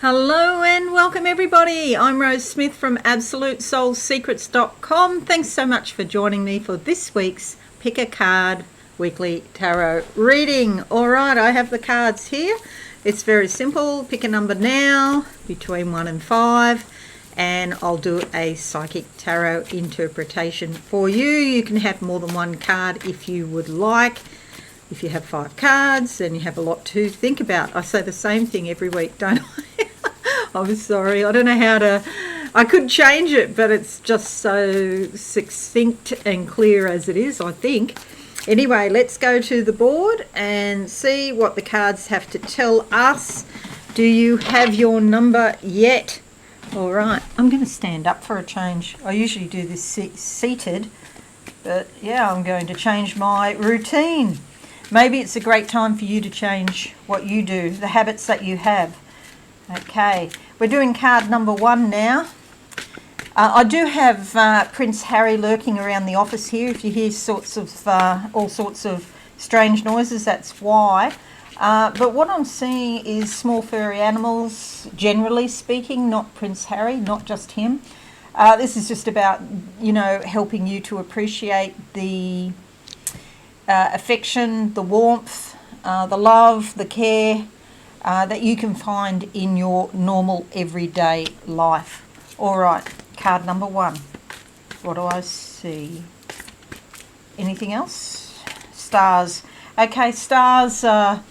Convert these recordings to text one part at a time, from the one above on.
Hello and welcome everybody. I'm Rose Smith from AbsoluteSoulSecrets.com. Thanks so much for joining me for this week's Pick a Card Weekly Tarot reading. Alright, I have the cards here. It's very simple. Pick a number now between 1 and 5 and I'll do a psychic tarot interpretation for you. You can have more than one card if you would like. If you have 5 cards, then you have a lot to think about. I say the same thing every week, don't I? I'm sorry, I don't know how to... I could change it, but it's just so succinct and clear as it is, I think. Anyway, let's go to the board and see what the cards have to tell us. Do you have your number yet? All right, I'm going to stand up for a change. I usually do this seated, but yeah, I'm going to change my routine. Maybe it's a great time for you to change what you do, the habits that you have. Okay, we're doing card number 1 now. I do have Prince Harry lurking around the office here. If you hear all sorts of strange noises, that's why. But what I'm seeing is small furry animals, generally speaking, not Prince Harry, not just him. This is just about, helping you to appreciate the affection, the warmth, the love, the care that you can find in your normal everyday life. All right, card number 1. What do I see? Anything else? Stars. Okay, stars are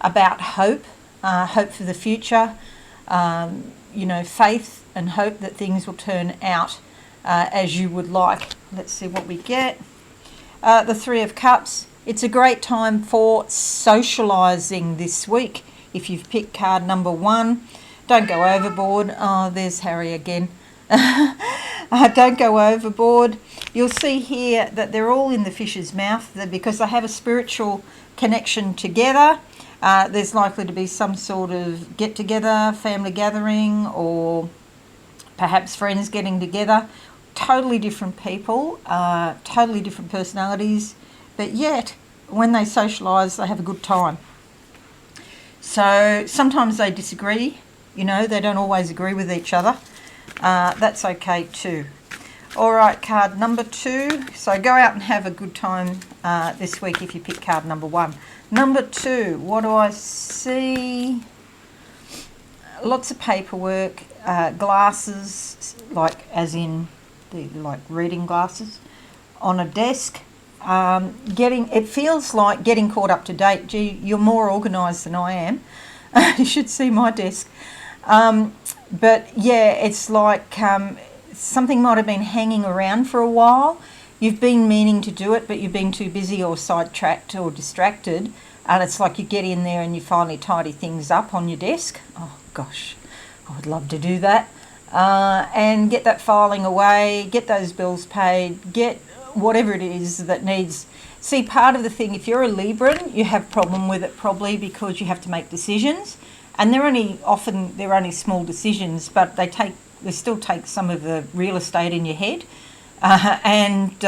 about hope, hope for the future, faith and hope that things will turn out as you would like. Let's see what we get. The 3 of Cups. It's a great time for socialising this week. If you've picked card number 1, don't go overboard. Oh, there's Harry again. Don't go overboard. You'll see here that they're all in the fish's mouth because they have a spiritual connection together. There's likely to be some sort of get-together, family gathering, or perhaps friends getting together. Totally different people, totally different personalities, but yet when they socialise they have a good time. So sometimes they disagree, they don't always agree with each other. That's okay too. Alright, card number 2. So go out and have a good time this week if you pick card number 1. Number 2, what do I see? Lots of paperwork, glasses, as in reading glasses, on a desk. It feels like getting caught up to date. Gee, you're more organised than I am. You should see my desk. But yeah, it's like something might have been hanging around for a while. You've been meaning to do it, but you've been too busy or sidetracked or distracted. And it's like you get in there and you finally tidy things up on your desk. Oh gosh, I would love to do that. And get that filing away, get those bills paid, get whatever it is that needs. See, part of the thing, if you're a Libran, you have a problem with it probably because you have to make decisions, and they're only small decisions, but they still take some of the real estate in your head, and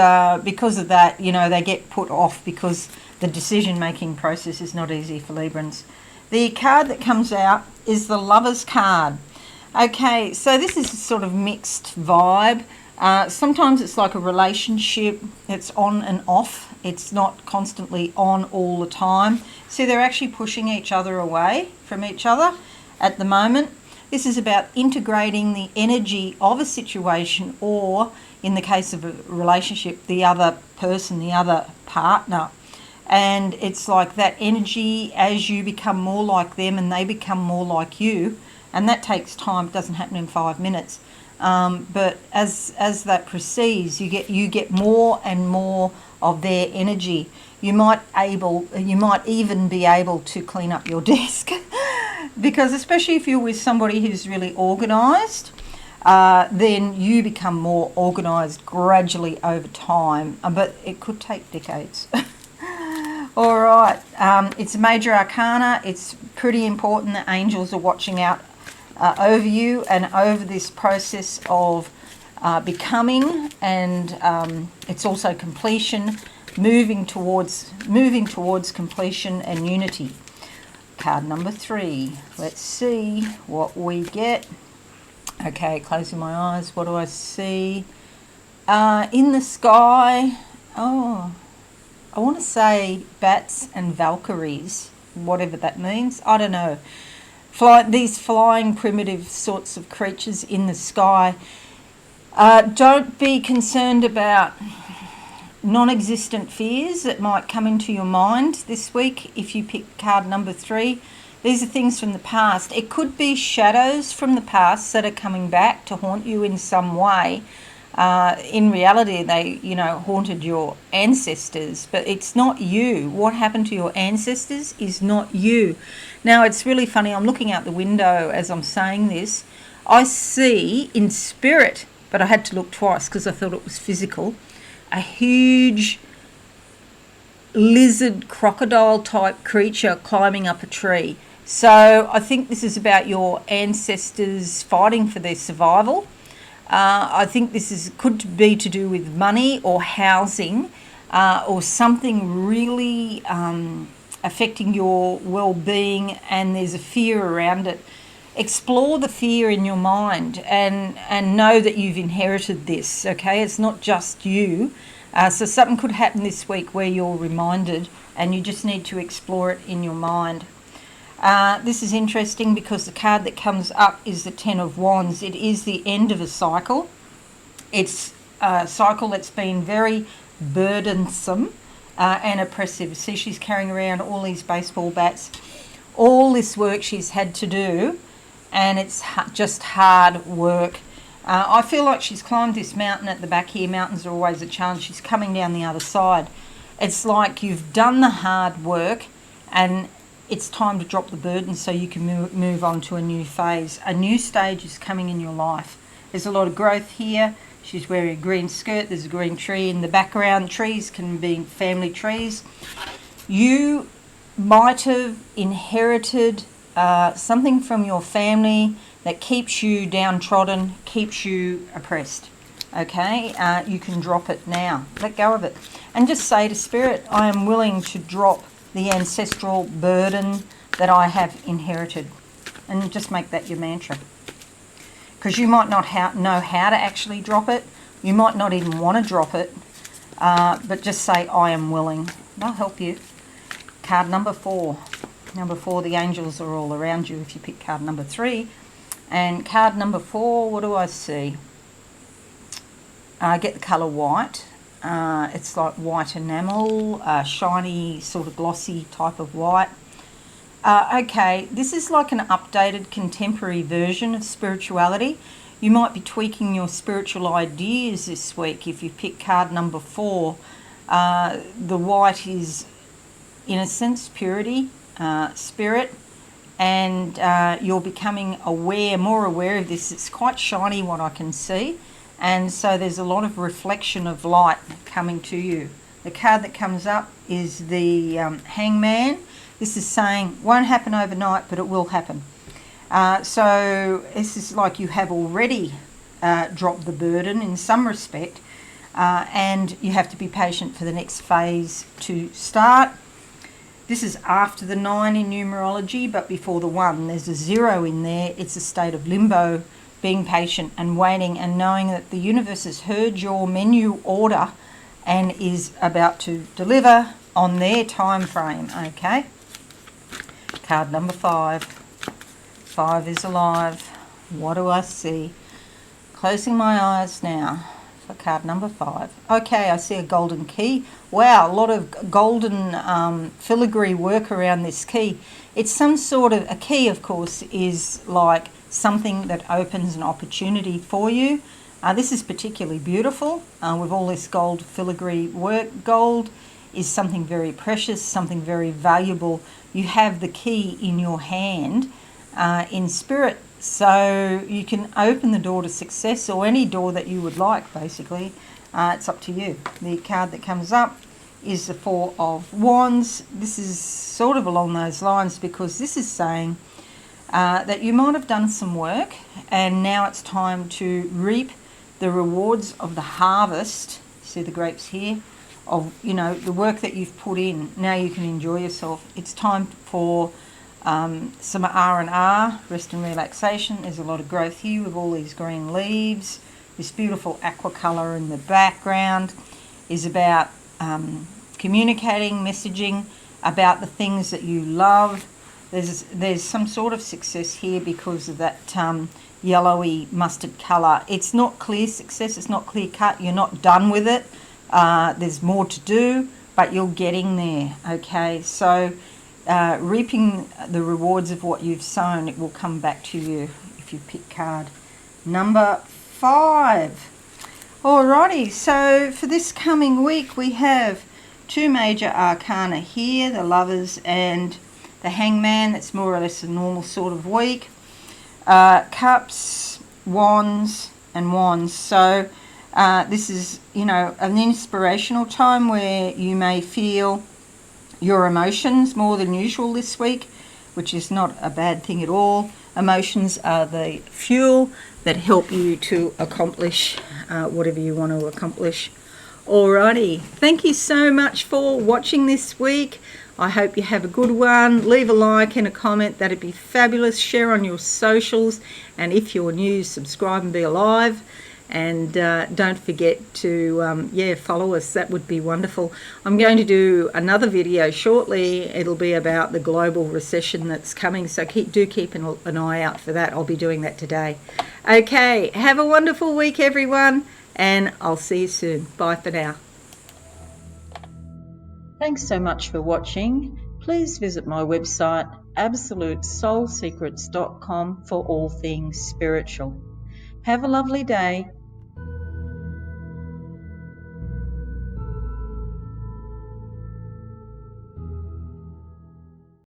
because of that, they get put off because the decision-making process is not easy for Librans. The card that comes out is the Lover's card. Okay, so this is a sort of mixed vibe. Sometimes it's like a relationship, it's on and off. It's not constantly on all the time. See, they're actually pushing each other away from each other at the moment. This is about integrating the energy of a situation, or in the case of a relationship, the other person, the other partner. And it's like that energy as you become more like them and they become more like you. And that takes time. It doesn't happen in 5 minutes. But as that proceeds, you get more and more of their energy. You might even be able to clean up your desk, because especially if you're with somebody who's really organised, then you become more organised gradually over time. But it could take decades. All right, it's a major arcana. It's pretty important that angels are watching out over you and over this process of becoming, and it's also completion, moving towards completion and unity. Card number 3. Let's see what we get. Okay, closing my eyes. What do I see? In the sky, oh, I want to say bats and Valkyries, whatever that means. I don't know. These flying primitive sorts of creatures in the sky. Don't be concerned about non-existent fears that might come into your mind this week if you pick card number 3. These are things from the past. It could be shadows from the past that are coming back to haunt you in some way. In reality, they, haunted your ancestors, but it's not you. What happened to your ancestors is not you. Now, it's really funny. I'm looking out the window as I'm saying this. I see in spirit, but I had to look twice because I thought it was physical, a huge lizard crocodile type creature climbing up a tree. So I think this is about your ancestors fighting for their survival. I think this could be to do with money or housing or something really affecting your well-being, and there's a fear around it. Explore the fear in your mind and know that you've inherited this, okay? It's not just you. So something could happen this week where you're reminded and you just need to explore it in your mind. This is interesting because the card that comes up is the Ten of Wands. It is the end of a cycle. It's a cycle that's been very burdensome and oppressive. See, she's carrying around all these baseball bats, all this work she's had to do, and it's just hard work. I feel like she's climbed this mountain at the back here. Mountains are always a challenge. She's coming down the other side. It's like you've done the hard work and it's time to drop the burden so you can move on to a new phase. A new stage is coming in your life. There's a lot of growth here. She's wearing a green skirt. There's a green tree in the background. Trees can be family trees. You might have inherited something from your family that keeps you downtrodden, keeps you oppressed. Okay, you can drop it now. Let go of it. And just say to Spirit, I am willing to drop the ancestral burden that I have inherited. And just make that your mantra. Because you might not know how to actually drop it. You might not even want to drop it. But just say, I am willing. They'll help you. Card number 4. Number 4, the angels are all around you if you pick card number 3. And card number 4, what do I see? I get the colour white. It's like white enamel, shiny, sort of glossy type of white. Okay, this is like an updated contemporary version of spirituality. You might be tweaking your spiritual ideas this week if you pick card number 4. The white is innocence, purity, spirit, and you're becoming more aware of this. It's quite shiny, what I can see. And so there's a lot of reflection of light coming to you. The card that comes up is the Hangman. This is saying, won't happen overnight, but it will happen. So this is like you have already dropped the burden in some respect, and you have to be patient for the next phase to start. This is after the 9 in numerology, but before the 1. There's a 0 in there. It's a state of limbo, being patient and waiting and knowing that the universe has heard your menu order and is about to deliver on their time frame, okay? Card number 5. 5 is alive. What do I see? Closing my eyes now for card number 5. Okay, I see a golden key. Wow, a lot of golden filigree work around this key. It's some sort of, a key of course is like something that opens an opportunity for you. This is particularly beautiful with all this gold filigree work. Gold is something very precious, something very valuable. You have the key in your hand in spirit, so you can open the door to success, or any door that you would like, basically. It's up to you. The card that comes up is the 4 of Wands. This is sort of along those lines, because this is saying that you might have done some work and now it's time to reap the rewards of the harvest. See the grapes here? Of, the work that you've put in. Now you can enjoy yourself. It's time for Some R&R, rest and relaxation. There's a lot of growth here with all these green leaves. This beautiful aqua colour in the background is about communicating, messaging about the things that you love. There's some sort of success here because of that yellowy mustard colour. It's not clear success, it's not clear cut, you're not done with it. There's more to do, but you're getting there, okay? So reaping the rewards of what you've sown, it will come back to you if you pick card number 5. Alrighty, so for this coming week we have 2 major arcana here, the Lovers and the Hangman. That's more or less a normal sort of week. Cups, Wands and Wands. So this is, an inspirational time where you may feel your emotions more than usual this week, which is not a bad thing at all. Emotions are the fuel that help you to accomplish whatever you want to accomplish. Alrighty, thank you so much for watching this week. I hope you have a good one. Leave a like and a comment, that'd be fabulous. Share on your socials, and if you're new, subscribe and be alive. And don't forget to follow us, that would be wonderful. I'm going to do another video shortly. It'll be about the global recession that's coming, so keep an eye out for that. I'll be doing that today. Okay, have a wonderful week everyone, and I'll see you soon. Bye for now. Thanks so much for watching. Please visit my website absolutesoulsecrets.com for all things spiritual. Have a lovely day.